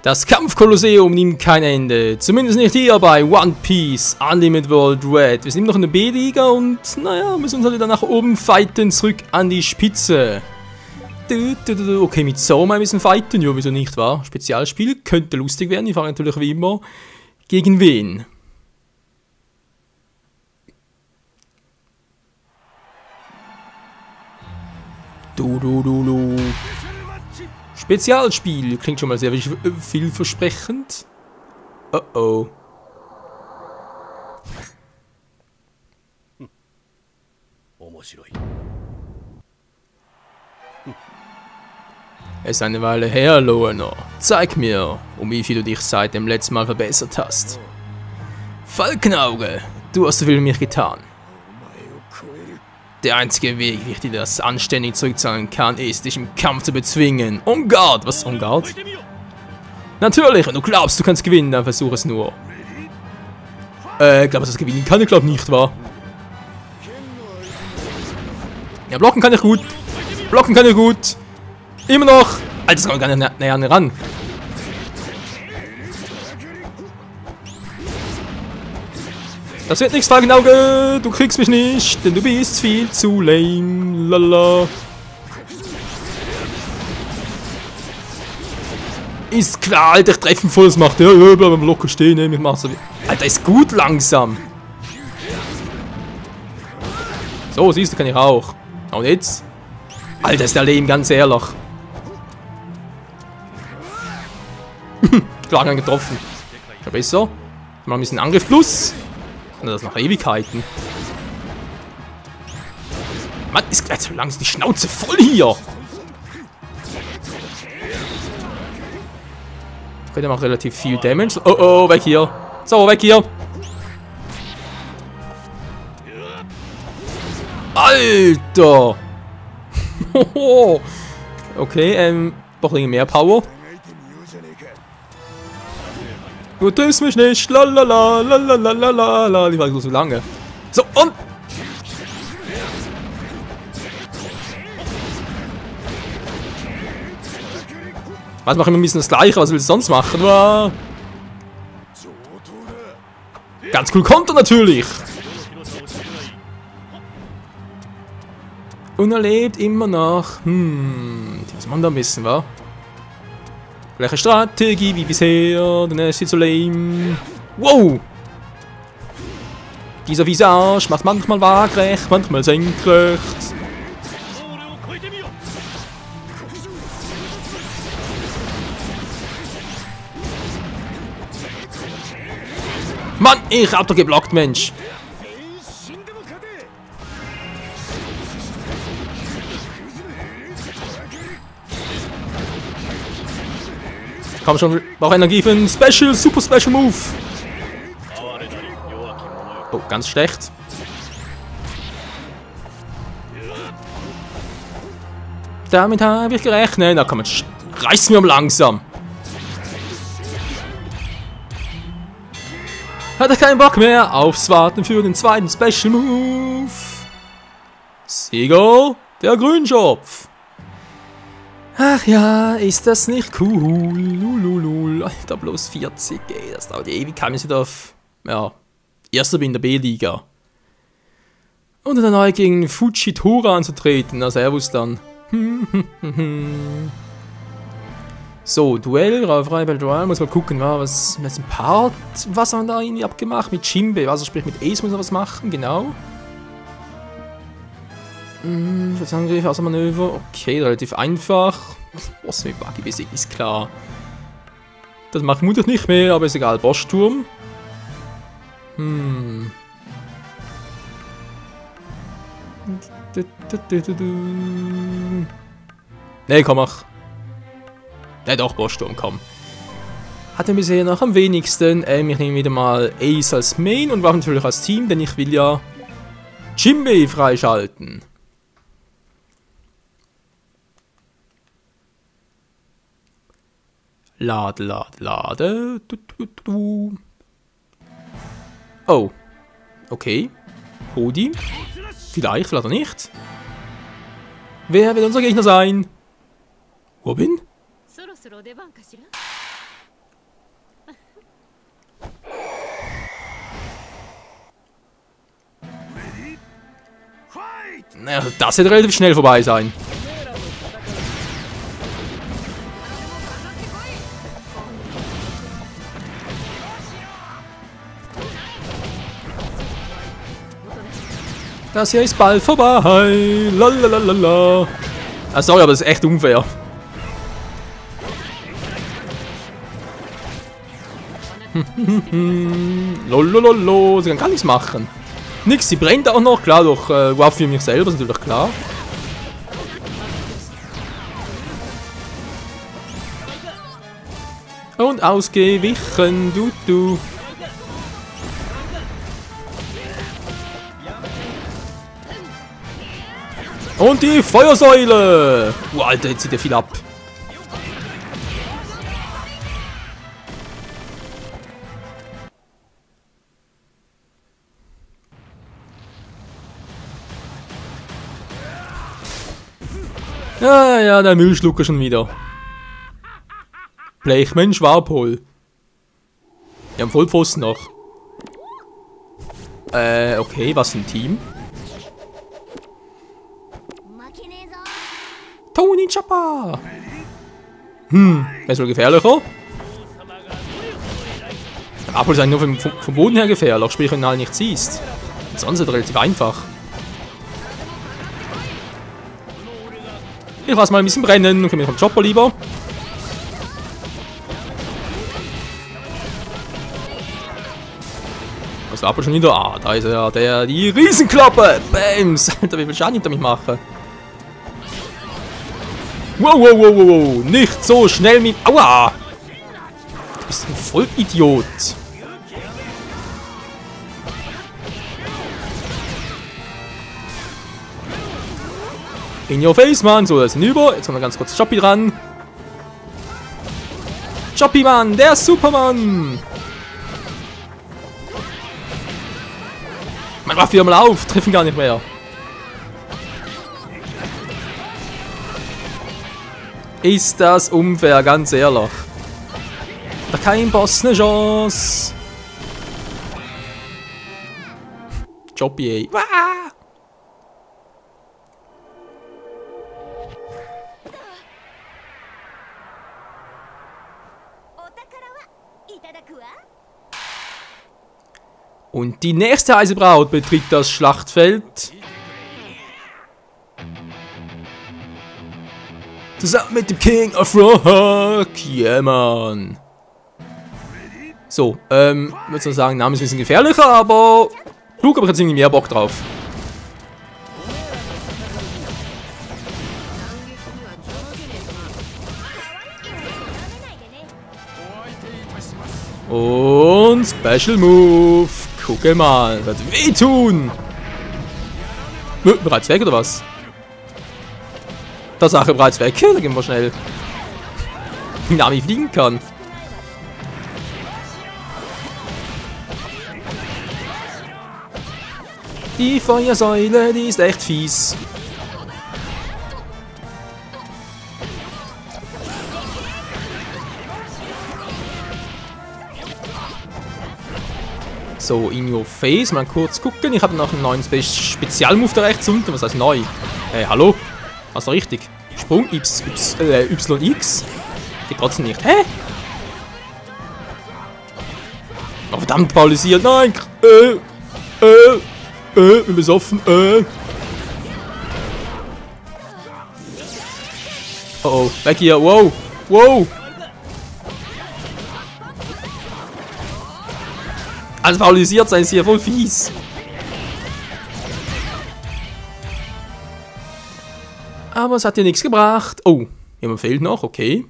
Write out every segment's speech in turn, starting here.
Das Kampfkolosseum nimmt kein Ende. Zumindest nicht hier bei One Piece Unlimited World Red. Wir sind immer noch in der B-Liga und naja, müssen uns halt wieder nach oben fighten, zurück an die Spitze. Okay, mit Soma ein bisschen fighten, ja, wieso nicht, wa? Spezialspiel, könnte lustig werden. Ich frage natürlich wie immer, gegen wen? Spezialspiel, klingt schon mal sehr vielversprechend. Oh oh. Es ist eine Weile her, Loana. Zeig mir, um wie viel du dich seit dem letzten Mal verbessert hast. Falkenauge, du hast so viel für mich getan. Der einzige Weg, wie ich dir das anständig zurückzahlen kann, ist, dich im Kampf zu bezwingen. On guard! Was ist on guard? Natürlich, wenn du glaubst, du kannst gewinnen, dann versuch es nur. Glaubst du, das gewinnen kann? Ich glaube nicht, wahr? Ja, blocken kann ich gut. Blocken kann ich gut. Immer noch. Alter, das kommt gar nicht näher ran. Das wird nichts, Falkenauge. Du kriegst mich nicht, denn du bist viel zu lame. Lala. Ist klar, Alter, ich treffe ihn voll, das macht er. Ja, bleib locker stehen, ich mach's so. Alter, ist gut langsam. So, siehst du, kann ich auch. Und jetzt? Alter, ist der lame, ganz ehrlich. Klar, getroffen. Schon besser. Mal ein bisschen Angriff plus. Und das noch Ewigkeiten. Mann, ist gleich so langsam die Schnauze voll hier. Okay, der macht relativ viel Damage. Oh oh, weg hier. So, weg hier. Alter. Okay, doch ein mehr Power. Du triffst mich nicht. Lalala, lalala, die war so lange. So, und. Was mache ich immer ein bisschen das Gleiche? Was willst du sonst machen? Ganz cool Konter natürlich. Und er lebt immer noch. Die muss man da wissen, wa? Gleiche Strategie wie bisher, denn er ist viel zu lame. Wow! Dieser Visage macht manchmal waagrecht, manchmal senkrecht. Mann, ich hab doch geblockt, Mensch. Komm schon, brauche Energie für einen Super Special Move. Oh, ganz schlecht. Damit habe ich gerechnet. Na komm, jetzt reiß mir langsam. Hat er keinen Bock mehr aufs Warten für den zweiten Special Move. Seagull, der Grünschopf. Ach ja, ist das nicht cool? Lululul. Alter, bloß 40, ey. Das dauert ewig. Wir sind auf, ja, erster bin in der B-Liga. Und dann neu gegen Fujitora anzutreten. Na, servus dann. So, Duell, Rauferei bei Duell. Muss mal gucken, was mit dem Part, was haben wir da irgendwie abgemacht? Mit Jinbe, also sprich mit Ace muss er was machen, genau. Angriff, Außermanöver, okay, relativ einfach. Was mit Buggy besiegt, ist klar. Das macht Mutter nicht mehr, aber ist egal. Bossturm. Ne, komm, mach. Ne, doch, Bossturm, komm. Hat er bisher noch am wenigsten. Ich nehme wieder mal Ace als Main und warum natürlich als Team, denn ich will ja Jinbe freischalten. Lade. Oh. Okay. Hodi. Vielleicht auch nicht. Wer wird unser Gegner sein? Robin? Naja, das wird relativ schnell vorbei sein. Das hier ist bald vorbei. Lalalala. Ah, sorry, aber das ist echt unfair. Lolololo, sie kann gar nichts machen. Nix, sie brennt auch noch, klar, durch wow, für mich selber, ist natürlich klar. Und ausgewichen, du. Und die Feuersäule! Wow, Alter, jetzt zieht ja viel ab. Ja, der Müllschlucker schon wieder. Blechmensch Warpol. Wir haben Vollpfosten noch. Okay, was ein Team? Tony Chopper! Wer ist wohl gefährlicher? Apple ist eigentlich nur vom Boden her gefährlich, sprich wenn du halt nicht siehst. Sonst ist es relativ einfach. Ich lasse mal ein bisschen brennen, dann können wir vom Chopper lieber. Was war Apple schon wieder? Ah, da ist er, die Riesenklappe! Bams! Alter, wie viel Schaden ich damit mache? Wow, nicht so schnell mit... Aua! Du bist ein Vollidiot. In your face, Mann. So, das ist hinüber. Jetzt kommt noch ganz kurz Choppy dran. Choppy, Mann, der Superman. Mein Waffe mal auf. Treffen gar nicht mehr. Ist das unfair, ganz ehrlich. Da kein Boss eine Chance. Choppy, ey. Wah! Und die nächste heiße Braut betritt das Schlachtfeld. Zusammen mit dem King of Rock. Yeah, man. So, würde so sagen, Name ist ein bisschen gefährlicher, aber Flug habe ich jetzt irgendwie mehr Bock drauf. Und Special Move. Gucke mal, wird wehtun. Bereits weg oder was? Tatsache bereits weg. Da gehen wir schnell. Nami fliegen kann. Die Feuersäule, die ist echt fies. So, in your face. Mal kurz gucken. Ich habe noch einen neuen Spezialmove da rechts unten. Was heißt neu? Hallo? Was war richtig? Sprung YX? Geht trotzdem nicht. Hä? Oh, verdammt, paralysiert. Nein! Bin besoffen. Oh, weg hier. Wow. Also paralysiert sein ist hier voll fies. Aber es hat dir nichts gebracht. Oh, jemand fehlt noch, okay.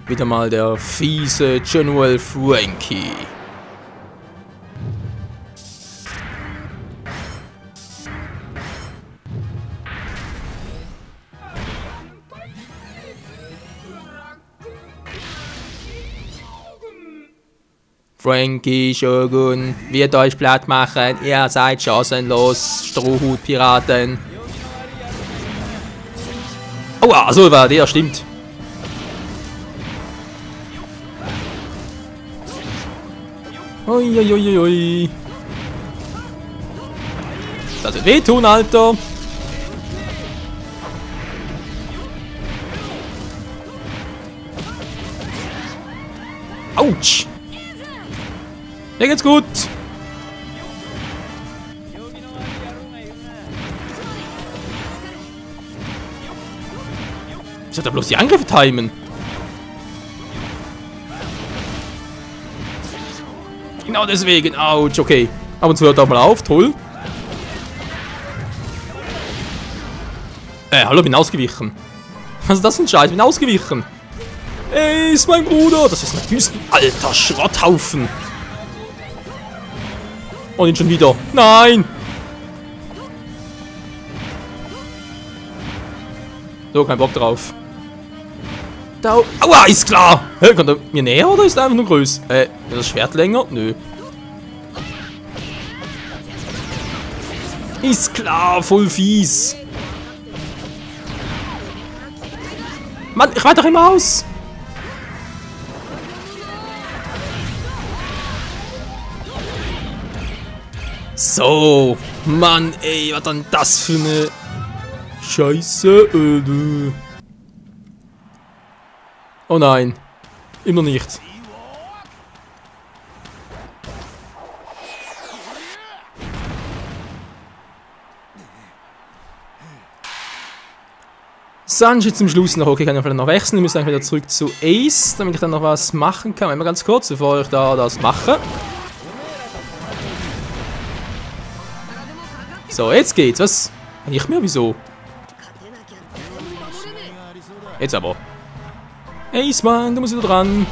Wieder mal der fiese General Frankie. Frankie Shogun wird euch platt machen. Ihr seid chancenlos, Strohhutpiraten. Aua, also war der, stimmt. Uiuiuiui. Das wird wehtun, Alter. Autsch. Mir geht's gut. Ich sollte bloß die Angriffe timen. Genau deswegen. Autsch, okay. Ab und zu hört er mal auf. Toll. Hallo, bin ausgewichen. Was ist das für ein Scheiß? Bin ausgewichen. Ey, ist mein Bruder. Das ist ein Wüsten. Alter Schrotthaufen. Und ihn schon wieder. Nein. So, kein Bock drauf. Da. Aua, ist klar. Hä, kommt er mir näher oder ist er einfach nur größer? Ist das Schwert länger? Nö. Ist klar, voll fies. Mann, ich weiter immer aus. So, Mann, ey, was denn das für eine Scheiße, Oh nein, immer nicht. Sanji zum Schluss noch. Okay, kann ich vielleicht noch wechseln. Ich muss dann wieder zurück zu Ace, damit ich dann noch was machen kann. Mal ganz kurz, bevor ich da das mache. So, jetzt geht's. Was? Nicht mehr? Wieso? Jetzt aber. Ace, Mann, du musst wieder dran.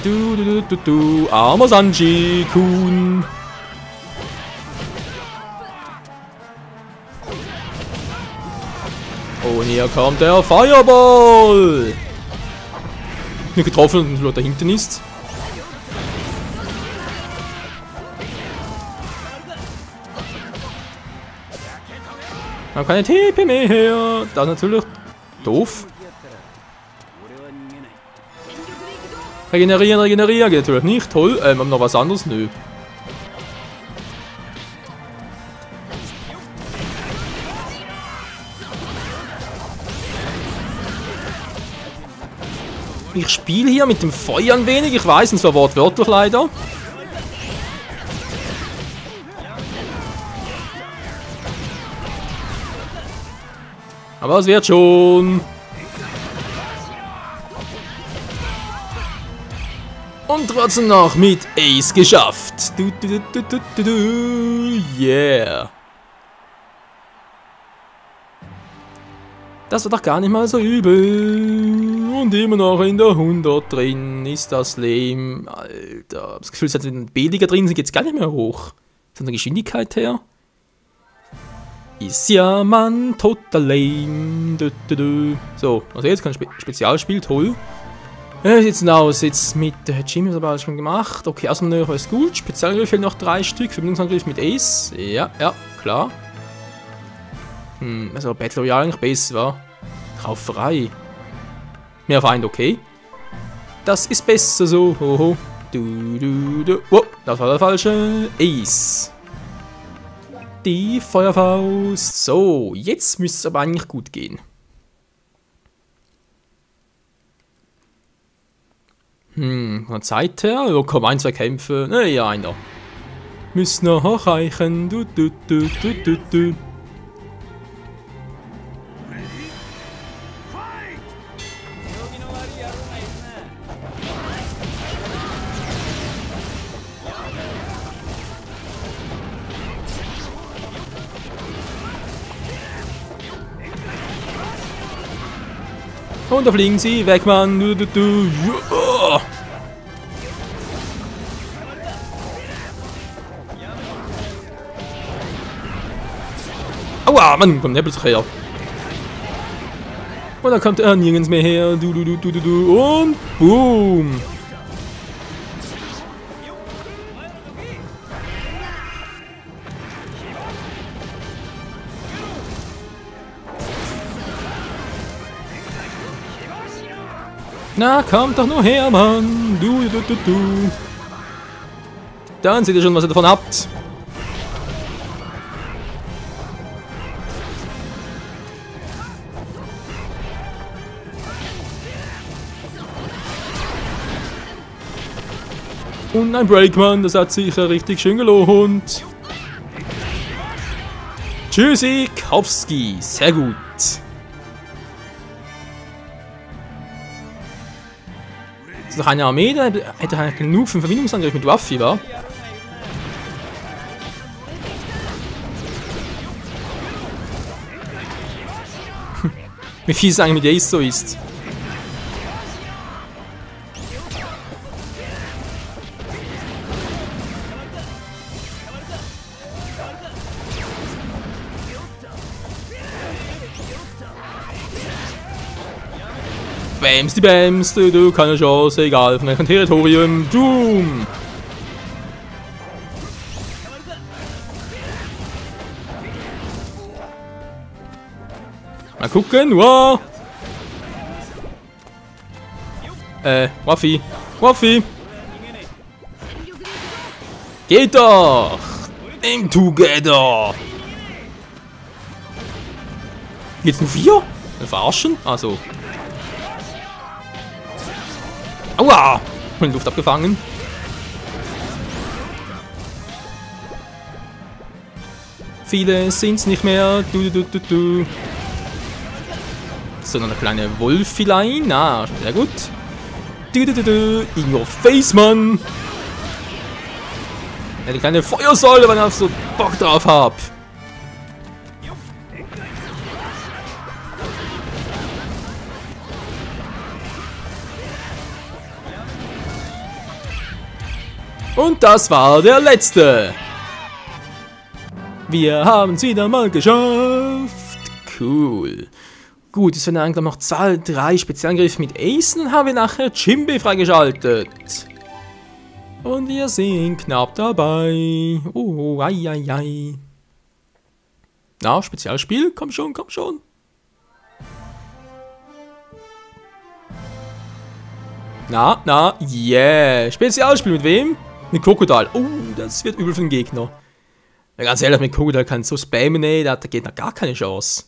Du. Armer Sanji-Kun. Und hier kommt der Fireball. Nicht getroffen, weil er da hinten ist. Wir haben keine TP mehr. Das ist natürlich doof. Regenerieren, geht natürlich nicht. Toll. Haben wir noch was anderes? Nö. Ich spiele hier mit dem Feuer ein wenig. Ich weiß, es war wortwörtlich leider. Aber es wird schon. Und trotzdem noch mit Ace geschafft. Yeah. Das war doch gar nicht mal so übel. Und immer noch in der 100 drin. Ist das lame. Alter. Das Gefühl, seit den B-Liga drin sind, geht es gar nicht mehr hoch. Von der Geschwindigkeit her. Ist ja Mann total lame. So, also jetzt kein Spezialspiel. Toll. Wie sieht's denn aus? Jetzt mit Jimmy, das habe ich alles schon gemacht. Okay, Außenmanöver ist gut. Spezialangriff fehlen noch 3 Stück. Verbindungsangriff mit Ace. Ja, klar. Also Battle Royale eigentlich besser, war. Rauferei. Mehr Feind, okay. Das ist besser so. Hoho. Oh, das war der falsche. Ace. Die Feuerfaust. So, jetzt müsste es aber eigentlich gut gehen. Von der Zeit her, ja, komm, 1, 2 Kämpfe. Ne, ja, einer. Müssen noch hochreichen. Und da fliegen sie weg, Mann. Ja. Aua, Mann, kommt der plötzlich her. Und dann kommt er nirgends mehr her. Und boom. Na, kommt doch nur her, Mann. Du. Dann seht ihr schon, was ihr davon habt. Und ein Breakman, das hat sicher richtig schön gelohnt. Tschüssikowski, sehr gut. Ist noch eine Armee, da hätte er genug für einen Verbindungsangriff mit Waffi, wa? Wie viel es eigentlich mit Ace so ist. Bams, die Bams, du, keine Chance, egal von welchem Territorium. Boom! Mal gucken, wow! Waffi! Geht doch! Aim together! Geht's nur 4? Verarschen? Also. Aua! In Luft abgefangen. Viele sind's nicht mehr. Du. So, noch eine kleine Wolfilein. Na, sehr gut. In your face, Mann! Ja, die kleine Feuersäule, wenn ich so Bock drauf hab. Und das war der letzte. Wir haben es wieder mal geschafft. Cool. Gut, jetzt werden eigentlich noch 2, 3 Spezialangriffe mit Ace. Dann haben wir nachher Jimbe freigeschaltet. Und wir sind knapp dabei. Oh, ai. Na, Spezialspiel? Komm schon. Na, yeah. Spezialspiel mit wem? Mit Krokodil. Oh, das wird übel für den Gegner. Ja, ganz ehrlich, mit Krokodil kann so spammen, ey, da hat der Gegner gar keine Chance.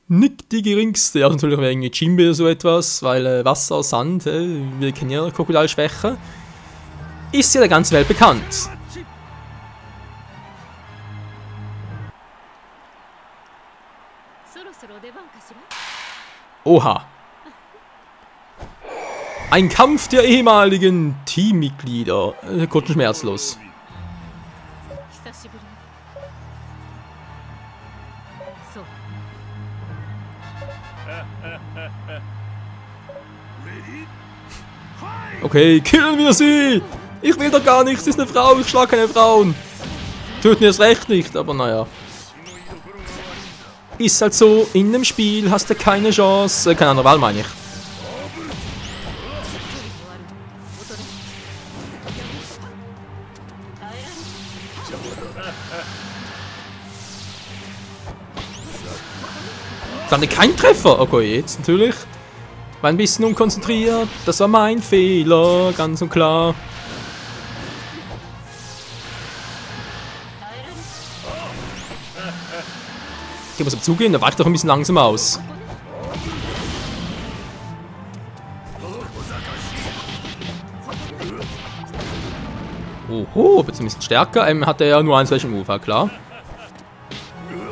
Nicht die geringste. Ja, natürlich wäre irgendwie Jimbe oder so etwas, weil Wasser, Sand, wir kennen ja Krokodilschwäche. Ist ja der ganzen Welt bekannt. Oha. Ein Kampf der ehemaligen Teammitglieder. Kurz und schmerzlos. Okay, killen wir sie! Ich will doch gar nichts, sie ist eine Frau, ich schlage keine Frauen. Töten wir es recht nicht, aber naja. Ist halt so, in dem Spiel hast du keine Chance. Keine andere Wahl, meine ich. Dann kein Treffer. Okay, jetzt natürlich. War ein bisschen unkonzentriert. Das war mein Fehler, ganz und klar. Ich muss zugehen, da weicht doch ein bisschen langsam aus. Oho, aber ein bisschen stärker. Hat er ja nur einen Special Move, klar.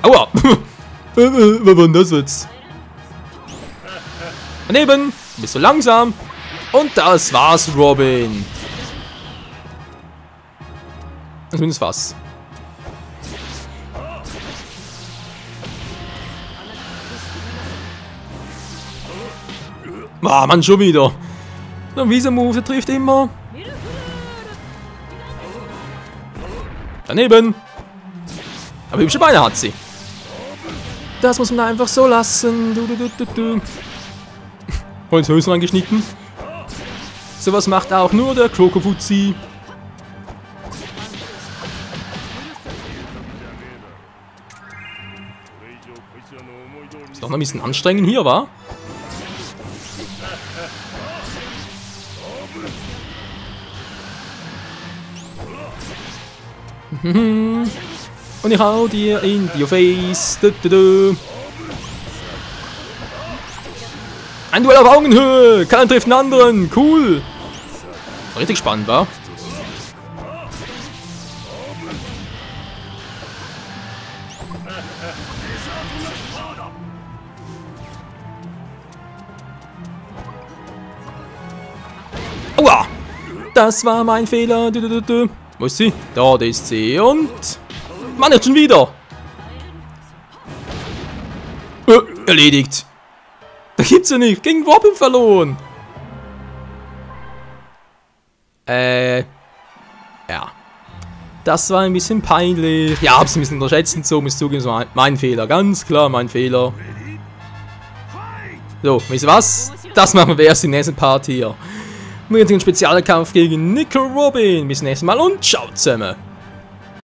Aua! Was war denn das jetzt? Daneben, bist du langsam. Und das war's, Robin. Zumindest was. Ah, Mann, schon wieder. Der Visa-Move, der trifft immer. Daneben. Aber hübsche Beine hat sie. Das muss man einfach so lassen. Holzhülsen angeschnitten. Sowas macht auch nur der Krokofuzzi. Ist doch noch ein bisschen anstrengend hier, wa? Und ich hau dir in your face. Du, du, du. Ein Duell auf Augenhöhe. Keiner trifft den anderen. Cool. Richtig spannend, wa? Aua! Das war mein Fehler. Du, du, du, du. Wo ist sie? Da ist sie. Und... Mann, jetzt schon wieder. Erledigt. Da gibt's ja nicht. Gegen Robin verloren. Ja. Das war ein bisschen peinlich. Ja, hab's ein bisschen unterschätzt und so. Muss zugeben, das war mein Fehler. Ganz klar mein Fehler. So, wisst ihr was? Das machen wir erst im nächsten Part hier. Wir haben einen Spezialkampf gegen Nico Robin. Bis zum nächsten Mal und ciao zusammen.